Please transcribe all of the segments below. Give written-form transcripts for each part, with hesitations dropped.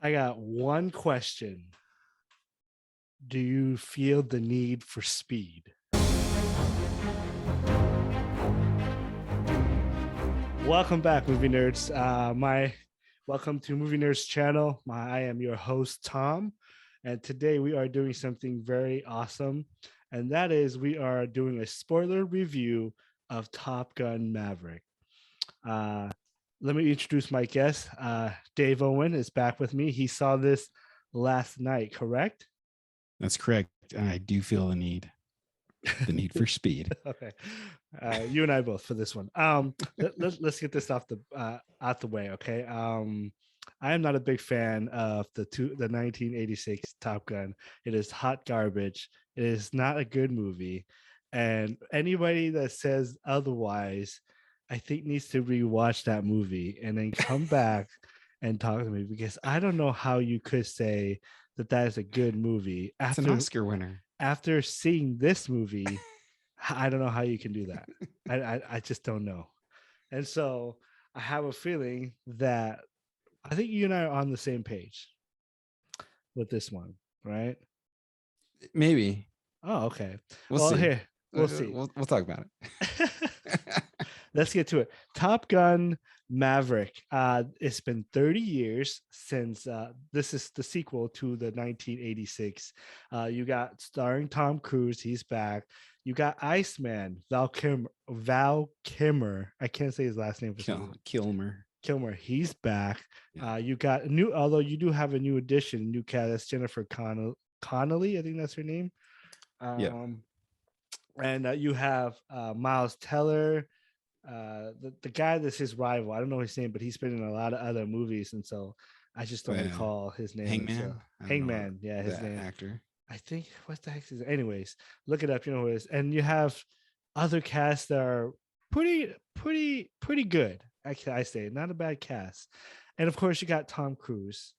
I got one question. Do you feel the need for speed? Welcome back, movie nerds. My welcome to Movie Nerds channel. I am your host Tom, and today we are doing something very awesome, and that is we are doing a spoiler review of Top Gun Maverick. Uh, Let me introduce my guest. Dave Owen is back with me. He saw this last night, correct? That's correct. And I do feel the need for speed. Okay, you and I both for this one. Let's get this out the way. Okay. I am not a big fan of the 1986 Top Gun. It is hot garbage. It is not a good movie, and anybody that says otherwise, I think needs to rewatch that movie and then come back and talk to me, because I don't know how you could say that is a good movie It's an Oscar winner. after seeing this movie. I don't know how you can do that. I just don't know. And so I have a feeling that I think you and I are on the same page with this one, right? Maybe. Oh, okay. We'll see. Here, we'll see. We'll talk about it. Let's get to it. Top Gun Maverick. It's been 30 years since this is the sequel to the 1986. You got starring Tom Cruise. He's back. You got Iceman, Val Kilmer. I can't say his last name. Kilmer. He's back. Yeah. You got although you do have a new addition, new cast. That's Jennifer Connelly. I think that's her name. Yeah. And you have Miles Teller. The guy that's his rival. I don't know his name, but he's been in a lot of other movies, and so I just don't recall his name. Hangman. Hangman, yeah, his name. Actor. I think what the heck is it? Anyways, look it up. You know who it is. And you have other casts that are pretty good. I say not a bad cast. And of course, you got Tom Cruise.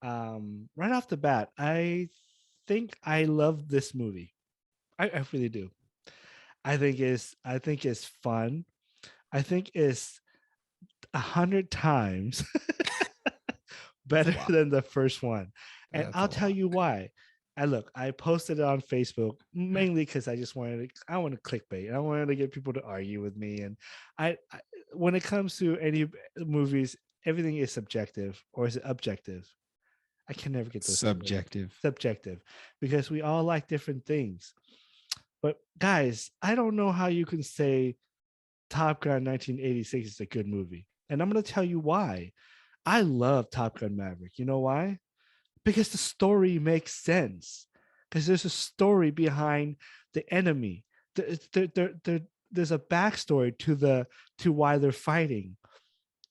Right off the bat, I think I love this movie. I really do. I think it's fun. I think it's 100 times better than the first one. And I'll tell you why. I posted it on Facebook mainly because I wanted clickbait. I wanted to get people to argue with me. And I when it comes to any movies, everything is subjective, or is it objective? I can never get those. Subjective, because we all like different things. But guys, I don't know how you can say Top Gun 1986 is a good movie. And I'm going to tell you why. I love Top Gun Maverick. You know why? Because the story makes sense. Because there's a story behind the enemy. There's a backstory to why they're fighting.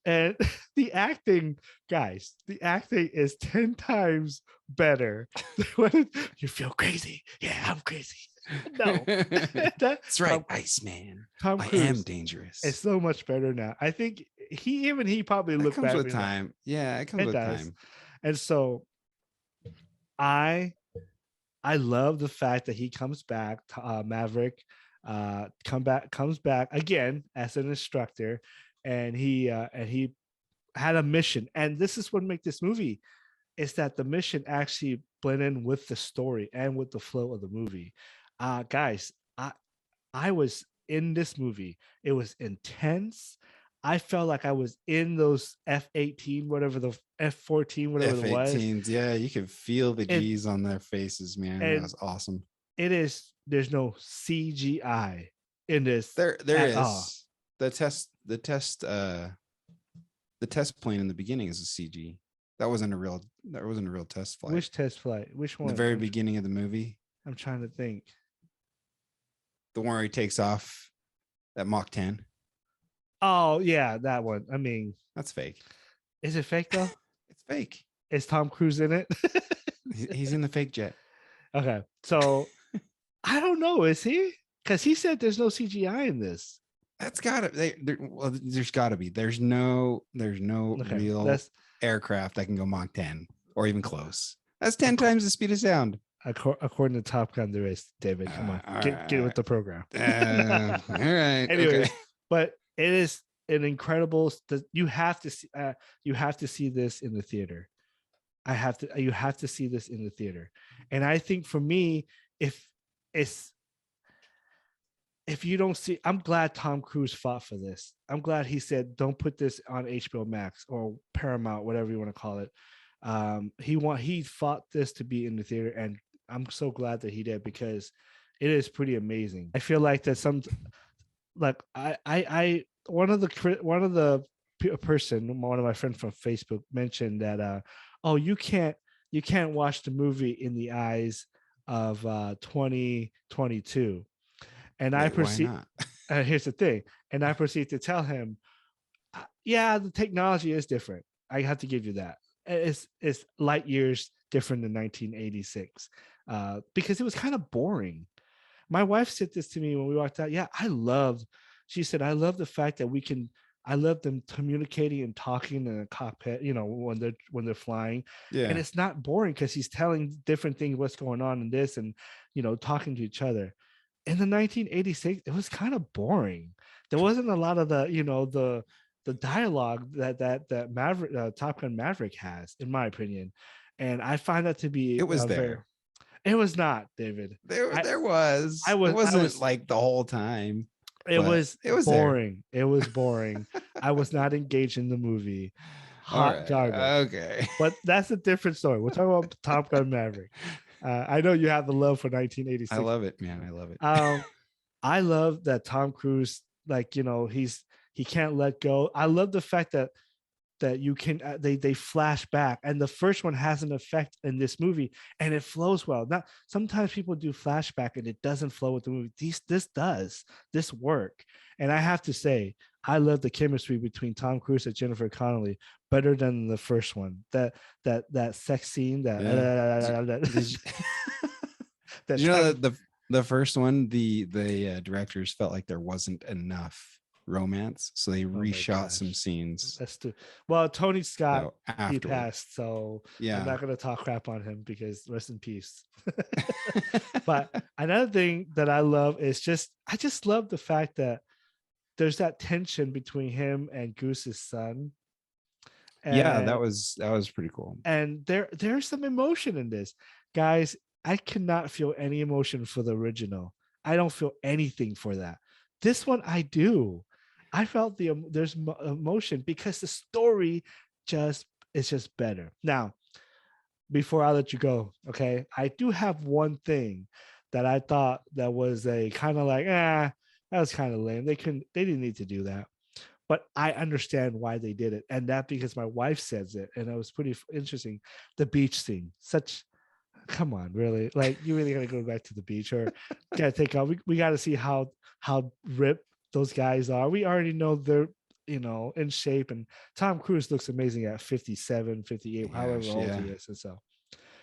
And the acting, guys, is 10 times better. You feel crazy. Yeah, I'm crazy. No. That's right, Iceman. Tom Cruise, I am dangerous. It's so much better now. I think he probably looked comes with time. Yeah, it comes with time. And so I love the fact that he comes back, Maverick, comes back again as an instructor, and he had a mission. And this is what makes this movie, is that the mission actually blend in with the story and with the flow of the movie. Guys, I was in this movie. It was intense. I felt like I was in those F-18, whatever the F-14, whatever it was. F-18s, yeah, you can feel the G's on their faces, man. That was awesome. There's no CGI in this. There is. All. The test plane in the beginning is a CG. That wasn't a real test flight. Which test flight? Which one? The very beginning of the movie. I'm trying to think. The one where he takes off at Mach 10. Oh, yeah, that one. I mean, that's fake. Is it fake though? It's fake. Is Tom Cruise in it? He's in the fake jet. Okay. So I don't know. Is he? Because he said there's no CGI in this. That's gotta. There's gotta be. There's no real aircraft that can go Mach 10 or even close. That's 10 times the speed of sound. According to Top Gun, there is. David, come on, get with the program. All right. Anyway, okay. But it is an incredible. You have to see. You have to see this in the theater. you have to see this in the theater. And I think for me, if it's if you don't see, I'm glad Tom Cruise fought for this. I'm glad he said, don't put this on HBO Max or Paramount, whatever you want to call it. He fought this to be in the theater, and I'm so glad that he did, because it is pretty amazing. I feel like that one of my friends from Facebook mentioned that, oh, you can't watch the movie in the eyes of 2022. And I proceed. Here's the thing. And I proceed to tell him, yeah, the technology is different. I have to give you that. It's light years different than 1986, because it was kind of boring. My wife said this to me when we walked out. Yeah, she said, I love the fact that I love them communicating and talking in a cockpit, when they're flying. Yeah. And it's not boring because he's telling different things, what's going on in this, and, talking to each other. In the 1986, it was kind of boring. There wasn't a lot of the dialogue that Maverick, Top Gun Maverick has, in my opinion. And I find that to be, it was there. It was not, David. There was. It wasn't like the whole time. It was boring. There. It was boring. I was not engaged in the movie. Hot garbage. Okay. But that's a different story. We're talking about Top Gun Maverick. I know you have the love for 1986. I love it, man. I love it. I love that Tom Cruise, he can't let go. I love the fact that you can they flash back, and the first one has an effect in this movie, and it flows well. Now, sometimes people do flashback and it doesn't flow with the movie. This work. And I have to say, I love the chemistry between Tom Cruise and Jennifer Connelly better than the first one. That sex scene, the first one, the directors felt like there wasn't enough romance, so they reshot some scenes. That's too well. Tony Scott, he passed, so yeah, I'm not gonna talk crap on him, because rest in peace. But another thing that I love is I just love the fact that there's that tension between him and Goose's son. And, yeah, that was pretty cool. And there's some emotion in this, guys. I cannot feel any emotion for the original. I don't feel anything for that. This one I do. I felt there's emotion because the story is just better. Now, before I let you go, okay, I do have one thing that I thought that was a kind of like, that was kind of lame. They didn't need to do that, but I understand why they did it, and that because my wife says it, and it was pretty interesting. The beach scene, come on, really? Like, you really gotta go back to the beach, or gotta take out? We got to see how ripped those guys are. We already know they're in shape, and Tom Cruise looks amazing at 57, 58, however old he is. And so,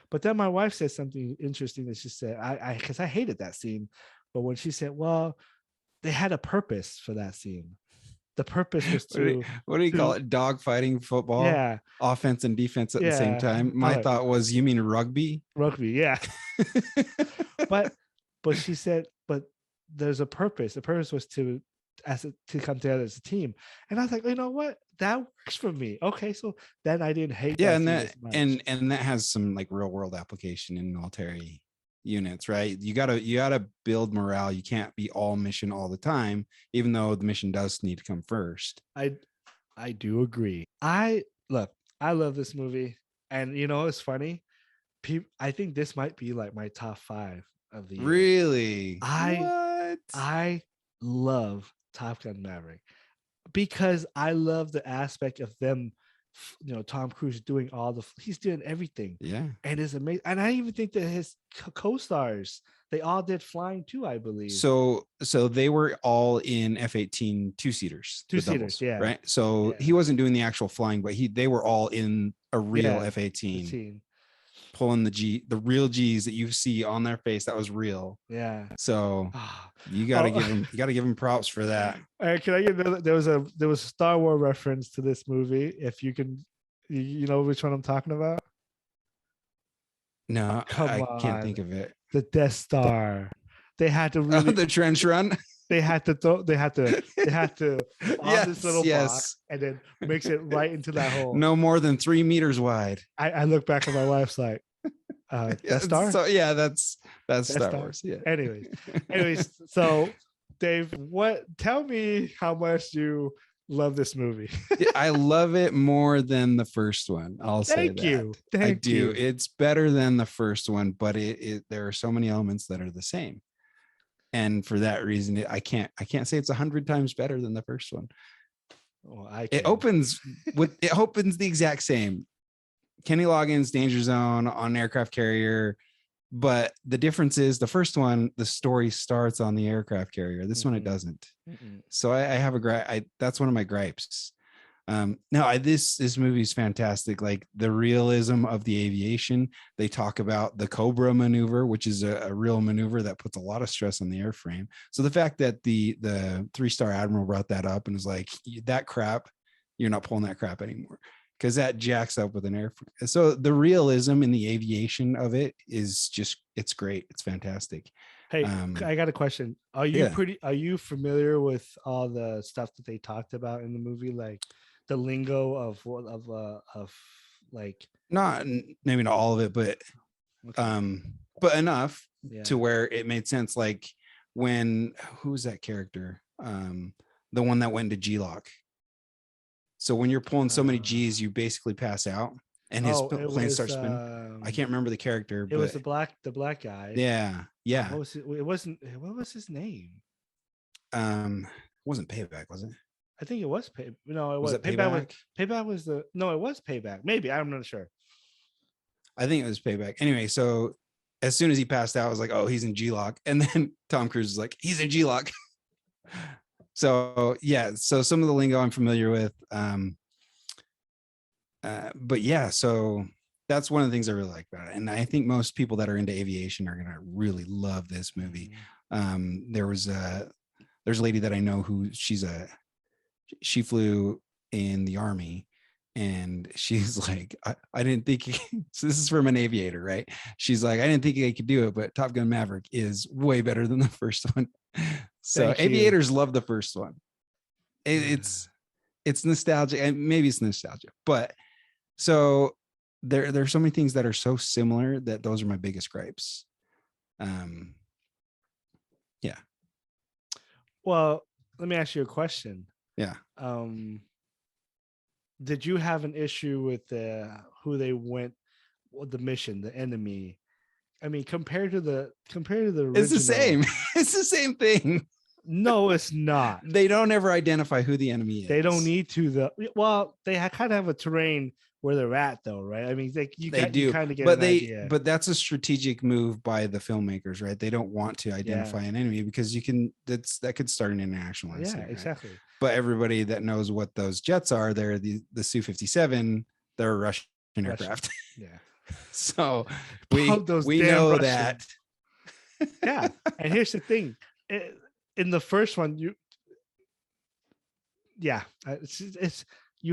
but then my wife said something interesting that she said, because I hated that scene, but when she said, well, they had a purpose for that scene. The purpose was to what do you call it? Dog fighting football? Yeah. Offense and defense at the same time. My thought was, you mean rugby? Rugby, yeah. but she said, but there's a purpose. The purpose was to come together as a team. And I was like, you know what? That works for me. Okay, so then I didn't hate that. And that has some like real world application in military units, right? You gotta build morale. You can't be all mission all the time, even though the mission does need to come first. I do agree. I love this movie, and it's funny. I think this might be like my top 5 of the year. Really? I love Top Gun Maverick because I love the aspect of them, Tom Cruise doing he's doing everything. Yeah. And it's amazing. And I even think that his co-stars, they all did flying too, I believe. So they were all in F-18 two-seaters. Two-seaters, yeah. Right? So he wasn't doing the actual flying, but they were all in a real F-18. Pulling the real G's that you see on their face. That was real. Yeah. So you gotta give him props for that. Can I get another? There was a Star Wars reference to this movie. If you can, you know which one I'm talking about? No, I can't think of it. The Death Star. They had to really the trench run. they had to on this little box and then mix it right into that hole. No more than 3 meters wide. I look back at my wife's like, Death Star? So yeah, that's Star Wars. Yeah. Anyways, so Dave, tell me how much you love this movie. I love it more than the first one. I'll say that. Thank you. It's better than the first one, but there are so many elements that are the same. And for that reason, I can't say it's 100 times better than the first one. Well, it opens the exact same. Kenny Loggins, danger zone on an aircraft carrier, but the difference is the first one, the story starts on the aircraft carrier. This one it doesn't. So I have a gripe. That's one of my gripes. No, this movie is fantastic. Like the realism of the aviation. They talk about the Cobra maneuver, which is a real maneuver that puts a lot of stress on the airframe. So the fact that the 3-star admiral brought that up and was like, that crap, you're not pulling that crap anymore, because that jacks up with an airframe. So the realism in the aviation of it is just, it's great. It's fantastic. Hey, I got a question. Are you familiar with all the stuff that they talked about in the movie? Like the lingo of like, maybe not all of it, but enough to where it made sense. Like who was that character? The one that went to G-lock. So when you're pulling so many G's, you basically pass out, and his plane starts spinning. I can't remember the character. It was the black guy. Yeah. What was his name? It wasn't Payback, was it? I think it was No, it was Payback. Payback was it was Payback. Maybe, I'm not sure. I think it was Payback. Anyway, so as soon as he passed out, I was like, oh, he's in G-lock, and then Tom Cruise is like, he's in G-lock. So yeah, so some of the lingo I'm familiar with, but yeah, so that's one of the things I really like about it, and I think most people that are into aviation are gonna really love this movie. There's a lady that I know who she flew in the Army, and she's like, I didn't think so this is from an aviator, right? She's like, I didn't think I could do it, but Top Gun Maverick is way better than the first one. So aviators love the first one. It's nostalgic, and maybe it's nostalgia, but so there's so many things that are so similar that those are my biggest gripes. Yeah. Well, let me ask you a question. Yeah. Did you have an issue with who they went, the mission, the enemy? I mean, compared to the original, it's the same. It's the same thing. No, it's not. They don't ever identify who the enemy is. They don't need to. They kind of have a terrain where they're at, though, right? I mean, you kind of get an idea. But that's a strategic move by the filmmakers, right? They don't want to identify an enemy because that could start an international incident. Yeah, exactly. Right? But everybody that knows what those jets are, they're the Su-57. They're a Russian aircraft. Yeah. So we know Russian. That. Yeah, and here's the thing: in the first one, you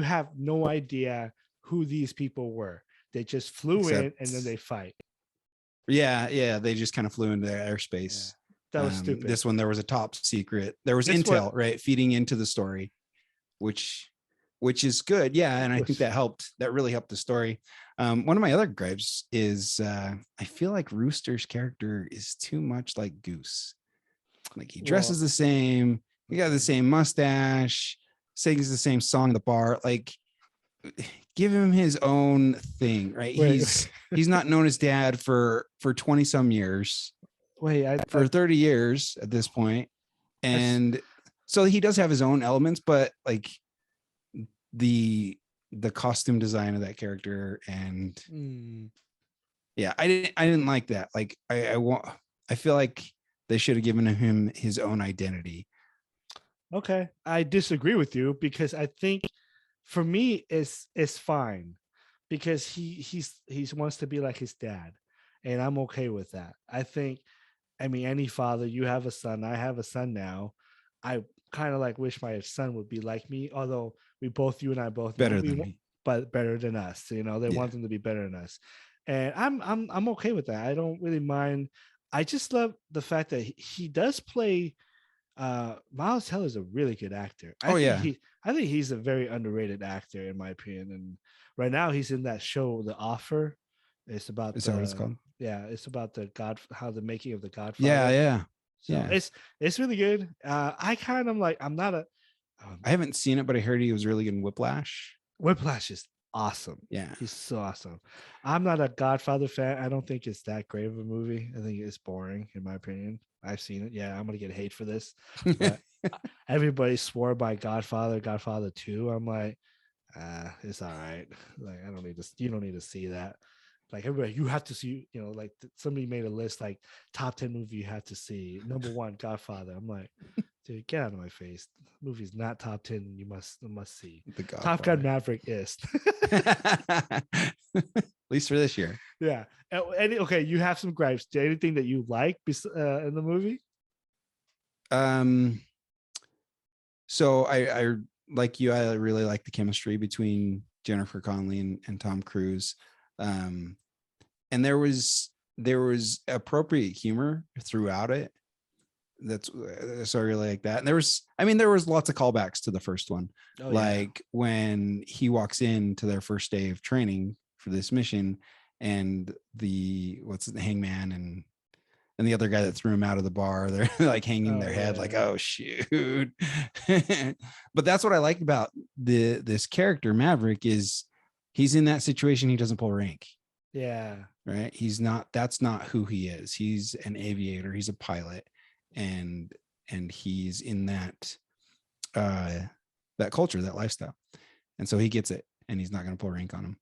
have no idea who these people were. They just flew in and then they fight. Yeah, they just kind of flew into their airspace. Yeah, that was stupid. This one, there was a top secret. There was intel, right, feeding into the story, which is good. Yeah, and I think that really helped the story. One of my other gripes is I feel like Rooster's character is too much like Goose. Like he dresses the same, he got the same mustache, sings the same song at the bar. Like, give him his own thing, right? He's not known as Dad for 20 some years. For 30 years at this point. And so he does have his own elements, but like the costume design of that character and yeah, I didn't like that. Like I feel like they should have given him his own identity. Okay, I disagree with you because I think for me it's fine because he wants to be like his dad, and I'm okay with that. I mean, any father, you have a son, I have a son now. I kind of like wish my son would be like me, although you and I both better than me, but better than us. You know, they want them to be better than us, and I'm okay with that. I don't really mind. I just love the fact that he does play Miles Teller is a really good actor. Oh yeah. I think he's a very underrated actor in my opinion. And right now he's in that show, The Offer. It's about Is that what it's called? it's about how the making of the Godfather. Yeah. So it's really good. I kind of like, I'm not a I haven't seen it, but I heard he was really good in Whiplash. Whiplash is awesome. Yeah. He's so awesome. I'm not a Godfather fan. I don't think it's that great of a movie. I think it's boring in my opinion. I've seen it. Yeah, I'm gonna get hate for this, but everybody swore by Godfather 2. I'm like, it's all right. Like, I don't need to. You don't need to see that. Like, everybody, you have to see. You know, like somebody made a list like top 10 movie you have to see. Number 1, Godfather. I'm like, dude, get out of my face. The movie's not top 10. You must see. The Godfather. Top Gun Maverick is. At least for this year. Yeah. And okay, you have some gripes. Anything that you like in the movie? So I like you. I really like the chemistry between Jennifer Connelly and Tom Cruise. And there was appropriate humor throughout it. So I really like that. And there was lots of callbacks to the first one. Oh, like when he walks in to their first day of training for this mission, and the hangman and the other guy that threw him out of the bar, they're like hanging their head like, oh shoot. But that's what I like about this character Maverick is he's in that situation. He doesn't pull rank. Yeah. Right. That's not who he is. He's an aviator. He's a pilot. And he's in that culture, that lifestyle. And so he gets it, and he's not going to pull rank on him.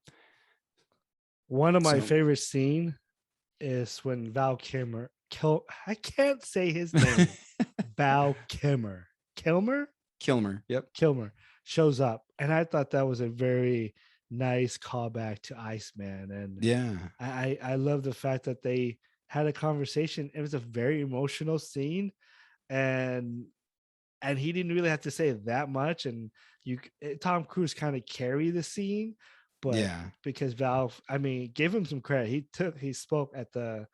One of my favorite scene is when Val Kilmer, I can't say his name. Val Kilmer. Yep. Kilmer shows up. And I thought that was a very nice callback to Iceman. And yeah, I love the fact that they had a conversation. It was a very emotional scene, and he didn't really have to say that much. And Tom Cruise kind of carried the scene, but because Val, I mean, give him some credit. He spoke at the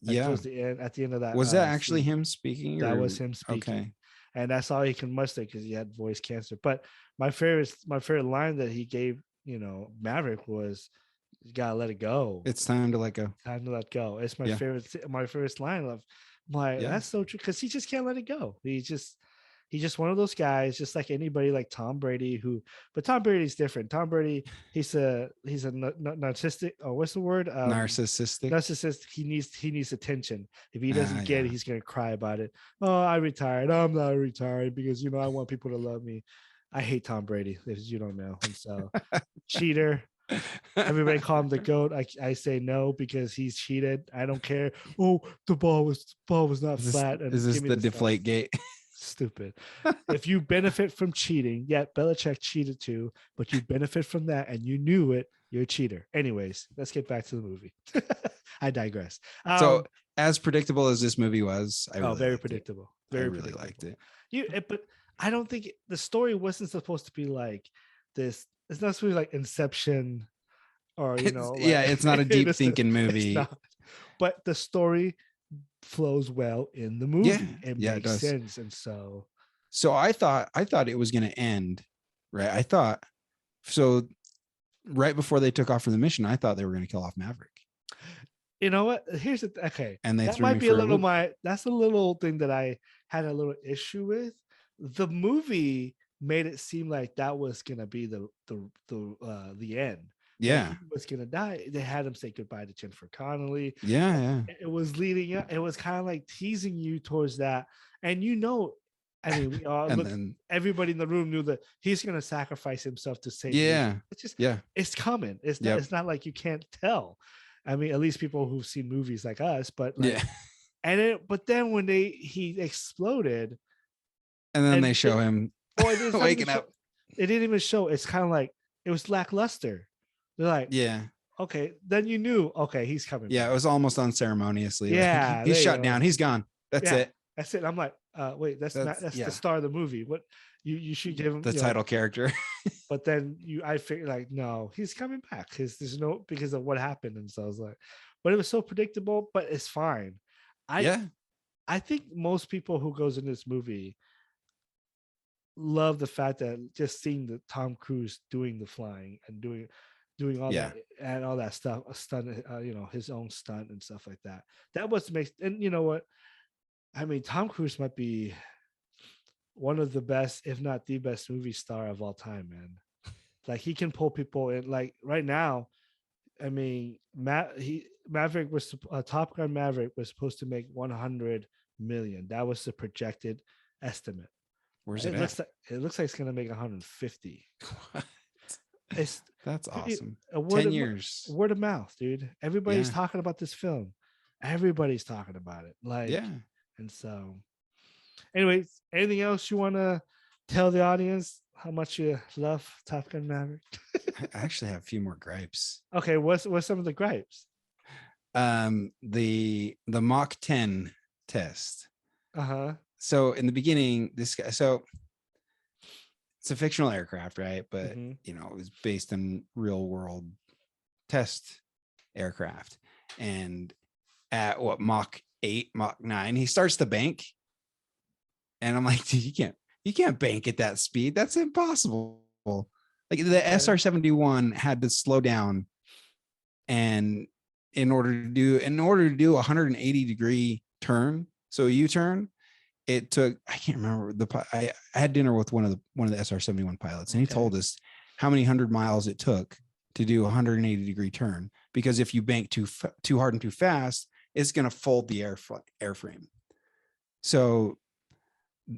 towards the end, at the end of that. Was that actually him speaking? That was him speaking. Okay. And that's all he can muster because he had voice cancer. But my favorite line that he gave, Maverick was, "You gotta let it go. It's time to let go. Time to let go." It's my favorite. My first line of, that's so true, because he just can't let it go. He's just one of those guys, just like anybody, like Tom Brady, but Tom Brady's different. Tom Brady, he's a narcissistic, or what's the word? Narcissistic. He needs attention. If he doesn't get it, he's gonna cry about it. Oh, I retired. I'm not retired because I want people to love me. I hate Tom Brady, if you don't know. And so cheater. Everybody call him the GOAT. I say no because he's cheated. I don't care. Oh, the ball was not flat. Is this the deflate gate? Stupid. If you benefit from cheating, Belichick cheated too, but you benefit from that and you knew it, you're a cheater. Anyways, let's get back to the movie. I digress. So as predictable as this movie was, very predictable. Very really liked it. But I don't think the story wasn't supposed to be like this. It's not supposed to be like Inception, or it's not a deep thinking movie. But the story flows well in the movie. It makes sense. And so I thought it was going to end right. I thought so right before they took off for the mission. I thought they were going to kill off Maverick. You know what? Here's the okay. And that might be a little that's a little thing that I had a little issue with. The movie made it seem like that was gonna be the end. Yeah, he was gonna die. They had him say goodbye to Jennifer Connelly. Yeah. It was leading up. It was kind of like teasing you towards that. And I mean, we all everybody in the room knew that he's gonna sacrifice himself to save. Yeah, it's just it's coming. It's not. It's not like you can't tell. I mean, at least people who've seen movies like us. But but then when he exploded, and then they show him waking up. It didn't even show. It's kind of like it was lackluster. They're like, okay, then you knew, okay, he's coming. Yeah, back. It was almost unceremoniously. Yeah, like, he's shut down. He's gone. That's it. That's it. I'm like, wait, that's the star of the movie. What you should give him the title character. But then I figured like, no, he's coming back because because of what happened. And so I was like, but it was so predictable. But it's fine. I think most people who goes in this movie love the fact that just seeing the Tom Cruise doing the flying and doing all that and all that stuff, a stunt, his own stunt and stuff like that. That was makes, and you know what? I mean, Tom Cruise might be one of the best, if not the best, movie star of all time, man. Like he can pull people in. Like right now, I mean, Maverick was Top Gun Maverick was supposed to make 100 million. That was the projected estimate. Where's it at? It looks like it's gonna make 150. That's awesome. 10 years. Word of mouth, dude. Everybody's talking about this film. Everybody's talking about it. Like, and so, anyways, anything else you want to tell the audience how much you love Top Gun Maverick? I actually have a few more gripes. Okay, what's some of the gripes? The Mach 10 test. Uh-huh. So in the beginning, this guy, so it's a fictional aircraft, right? But it was based on real world test aircraft. And at Mach 8, Mach 9, he starts to bank. And I'm like, dude, you can't bank at that speed. That's impossible. Like the SR-71 had to slow down, and in order to do a 180-degree turn, so a U-turn, it took, I can't remember, I had dinner with one of the SR-71 pilots, and he told us how many 100 miles it took to do a 180-degree turn, because if you bank too hard and too fast, it's going to fold the airframe. So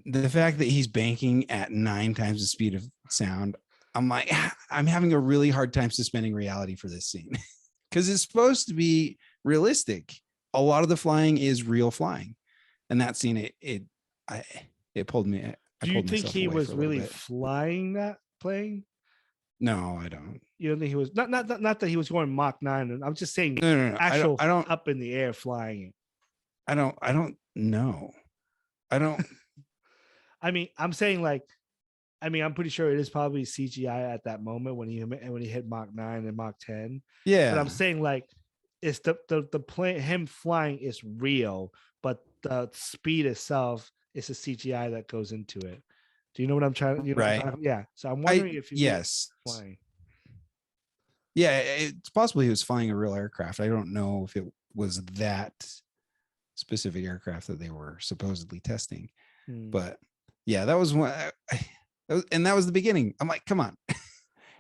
the fact that he's banking at 9 times the speed of sound, I'm like, I'm having a really hard time suspending reality for this scene because it's supposed to be realistic. A lot of the flying is real flying, and that scene, it pulled me. Do you think he was really flying that plane? No, I don't. You don't think he was not that he was going Mach 9? I'm just saying, no. Actual I don't up in the air flying it. I don't know. I don't. I mean, I'm saying I'm pretty sure it is probably CGI at that moment when he hit Mach 9 and Mach 10. Yeah. But I'm saying it's the plane, him flying is real, but the speed itself is a CGI that goes into it. Do you know what I'm trying to? Right. Yeah. So I'm wondering if he was flying. Yeah, it's possible he was flying a real aircraft. I don't know if it was that specific aircraft that they were supposedly testing, but yeah, that was one. And that was the beginning. I'm like, come on.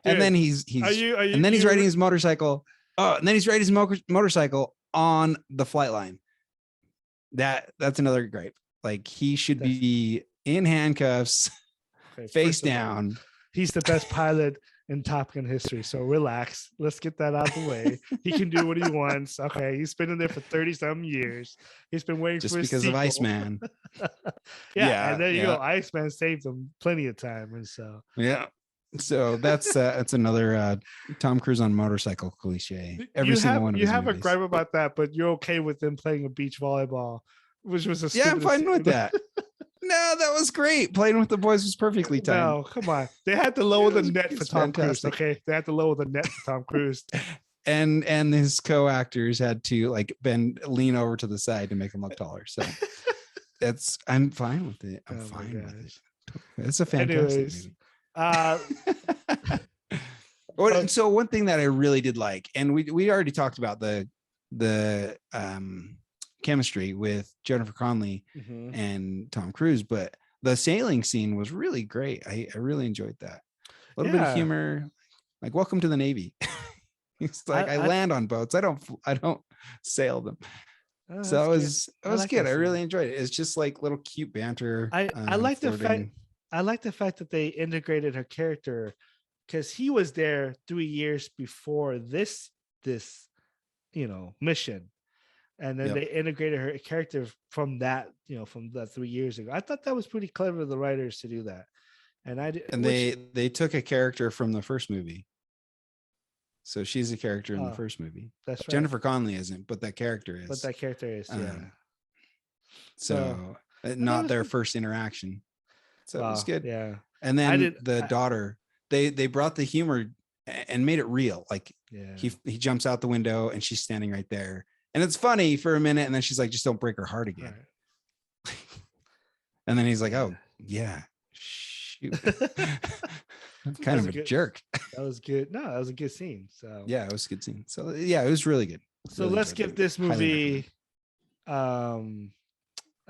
And then he's and then he's riding his motorcycle. Oh, and then he's riding his motorcycle on the flight line. That's another gripe. Like he should be in handcuffs, face down. He's the best pilot in Top Gun history. So relax. Let's get that out of the way. He can do what he wants. Okay. He's been in there for 30-some years. He's been waiting just for his because sequel. of Iceman. And there you go. Iceman saved him plenty of time. And so so that's another Tom Cruise on motorcycle cliche. Every single one of his movies. You have a gripe about that, but you're okay with them playing a beach volleyball, which was a I'm fine with that. No, that was great. Playing with the boys was perfectly timed. No, come on. They had to lower the net for Tom Cruise. Okay, they had to lower the net for Tom Cruise. And his co-actors had to lean over to the side to make him look taller. So I'm fine with it. I'm fine with it. It's a fantastic movie. So one thing that I really did like, and we already talked about the chemistry with Jennifer Connelly and Tom Cruise, but the sailing scene was really great. I really enjoyed that. A little bit of humor, like welcome to the Navy. It's like I land on boats. I don't sail them. So it was good. I really enjoyed it. It's just like little cute banter. I like the fact that they integrated her character, because he was there 3 years before this mission. And then they integrated her character from that 3 years ago. I thought that was pretty clever of the writers to do that. And they took a character from the first movie. So she's a character in the first movie. That's right. Jennifer Connelly isn't, but that character is. So not their first interaction. So it was good. Yeah. And then the daughter, they brought the humor and made it real. Like he jumps out the window and she's standing right there. And it's funny for a minute, and then she's like, just don't break her heart again. And then he's like, oh yeah, shoot. I'm kind of a jerk. That was good. No, that was a good scene. So yeah, it was a good scene. So yeah, it was really good. So let's give this movie a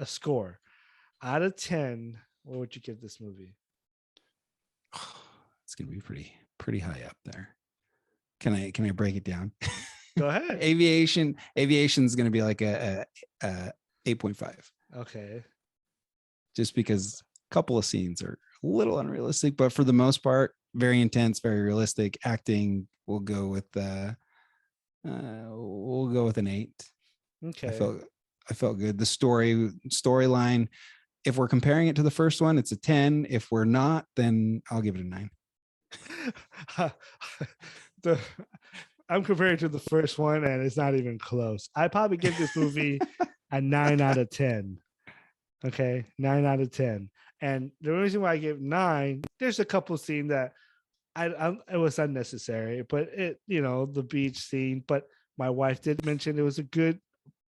score. Out of 10, what would you give this movie? It's gonna be pretty high up there. Can I break it down? Go ahead. Aviation is gonna be like a 8.5. Okay. Just because a couple of scenes are a little unrealistic, but for the most part, very intense, very realistic. Acting, we'll go with an 8. Okay. I felt good. The storyline, if we're comparing it to the first one, it's a 10. If we're not, then I'll give it a 9. I'm comparing to the first one, and it's not even close. I probably give this movie a 9 out of 10. Okay, 9 out of 10. And the reason why I give 9, there's a couple scenes that it was unnecessary, but the beach scene. But my wife did mention it was a good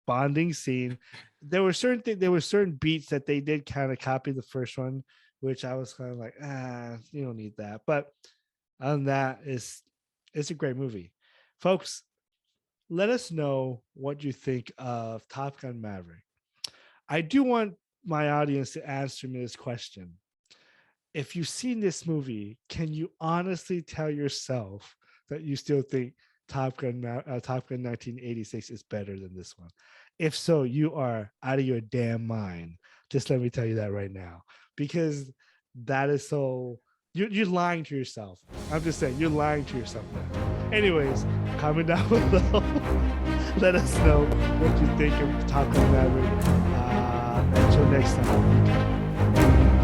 bonding scene. There were certain beats that they did kind of copy the first one, which I was kind of like, you don't need that. But other than that, it's a great movie, folks. Let us know what you think of Top Gun Maverick. I do want my audience to answer me this question. If you've seen this movie, can you honestly tell yourself that you still think Top Gun 1986 is better than this one? If so, you are out of your damn mind. Just let me tell you that right now, because that is so you're lying to yourself. I'm just saying, you're lying to yourself now. Anyways, comment down below. Let us know what you think of Top Gun Maverick. Until next time.